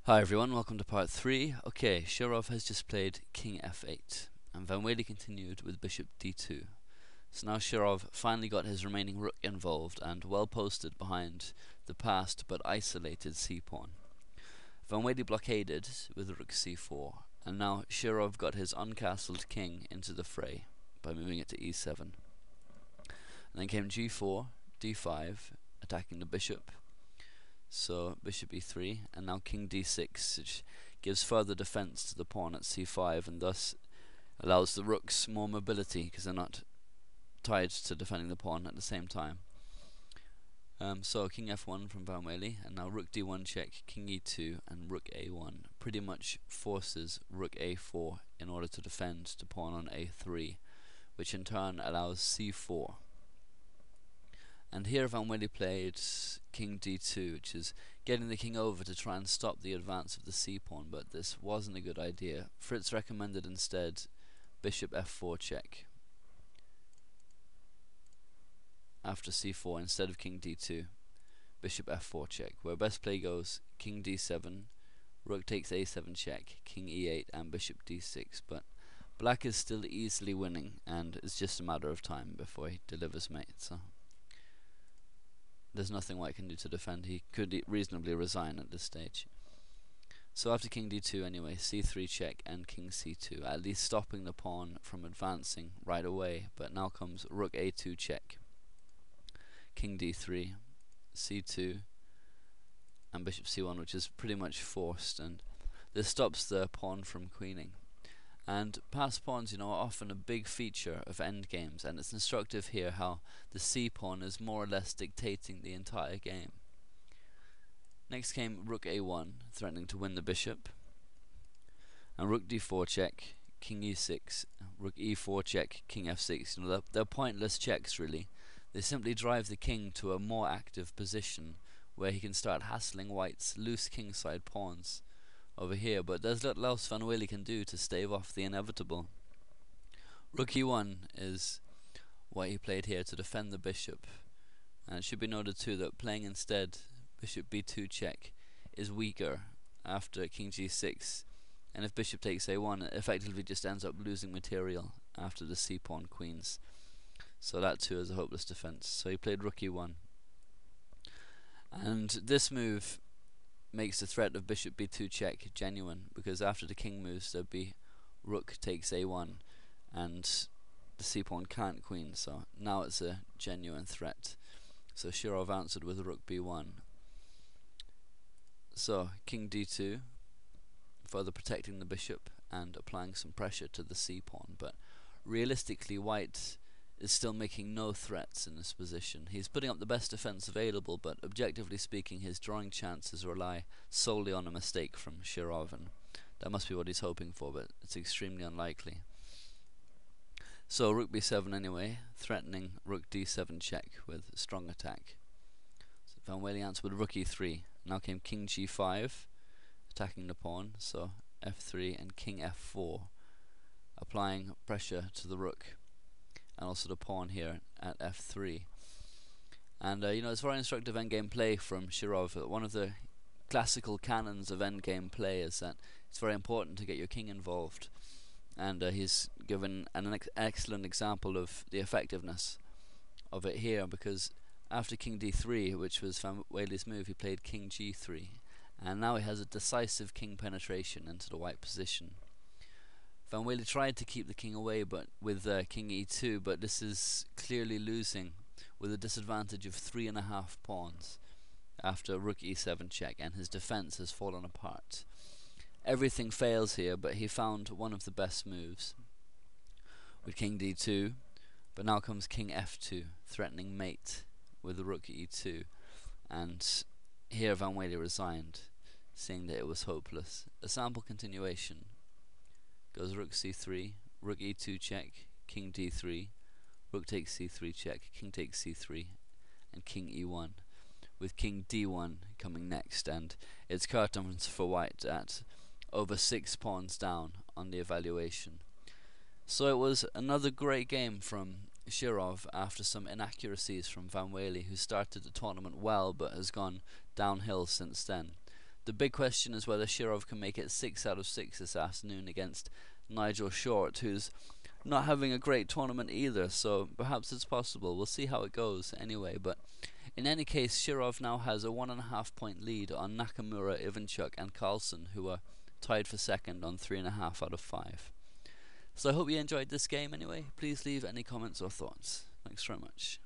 Hi everyone, welcome to part 3. Okay, Shirov has just played king f8, and Van Wely continued with bishop d2. So now Shirov finally got his remaining rook involved and well posted behind the passed but isolated c-pawn. Van Wely blockaded with rook c4, and now Shirov got his uncastled king into the fray by moving it to e7. And then came g4, d5, attacking the bishop. So bishop e3, and now king d6, which gives further defense to the pawn at c5, and thus allows the rooks more mobility because they're not tied to defending the pawn at the same time. So king f1 from Van Wely, and now rook d1 check, king e2, and rook a1 pretty much forces rook a4 in order to defend the pawn on a3, which in turn allows c4. And here Van Wely played king d2, which is getting the king over to try and stop the advance of the c-pawn, but this wasn't a good idea. Fritz recommended instead bishop f4 check after c4 instead of king d2, bishop f4 check, where best play goes king d7, rook takes a7 check, king e8, and bishop d6, but black is still easily winning, and it's just a matter of time before he delivers mate. So there's nothing White can do to defend. He could reasonably resign at this stage. So after king d2 anyway, c3 check and king c2, at least stopping the pawn from advancing right away. But now comes rook a2 check, king d3, c2, and bishop c1, which is pretty much forced, and this stops the pawn from queening. And passed pawns, are often a big feature of endgames, and it's instructive here how the c-pawn is more or less dictating the entire game. Next came rook a1, threatening to win the bishop, and rook d4 check, king e6, rook e4 check, king f6. They're pointless checks really. They simply drive the king to a more active position where he can start hassling White's loose kingside pawns over here, but there's little else Van Wely can do to stave off the inevitable. Rook e1 is what he played here to defend the bishop, and it should be noted too that playing instead bishop b2 check is weaker after king g6, and if bishop takes a1 it effectively just ends up losing material after the c-pawn queens, so that too is a hopeless defense. So he played rook e1, and this move makes the threat of bishop b2 check genuine, because after the king moves there'd be rook takes a1 and the c-pawn can't queen, so now it's a genuine threat. So Shirov answered with rook b1. So king d2, further protecting the bishop and applying some pressure to the c-pawn, but realistically White is still making no threats in this position. He's putting up the best defense available, but objectively speaking his drawing chances rely solely on a mistake from Shirov, and that must be what he's hoping for, but it's extremely unlikely. So rook b7 anyway, threatening rook d7 check with strong attack. So Van Wely answered with rook e3. Now came king g5, attacking the pawn, so f3 and king f4, applying pressure to the rook and also the pawn here at f3. And it's very instructive endgame play from Shirov. One of the classical canons of endgame play is that it's very important to get your king involved, and he's given an excellent example of the effectiveness of it here, because after king d3, which was Van Wely's move, he played king g3, and now he has a decisive king penetration into the white position. Van Wely tried to keep the king away with king e2, but this is clearly losing with a disadvantage of 3.5 pawns after rook e7 check, and his defense has fallen apart. Everything fails here, but he found one of the best moves with king d2, but now comes king f2, threatening mate with rook e2, and here Van Wely resigned, seeing that it was hopeless. A sample continuation goes rook c3, rook e2 check, king d3, rook takes c3 check, king takes c3, and king e1, with king d1 coming next, and it's curtains for White at over 6 pawns down on the evaluation. So it was another great game from Shirov after some inaccuracies from Van Wely, who started the tournament well but has gone downhill since then. The big question is whether Shirov can make it 6 out of 6 this afternoon against Nigel Short, who's not having a great tournament either, so perhaps it's possible. We'll see how it goes anyway, but in any case, Shirov now has a 1.5 point lead on Nakamura, Ivanchuk and Carlsen, who are tied for second on 3.5 out of 5. So I hope you enjoyed this game anyway. Please leave any comments or thoughts. Thanks very much.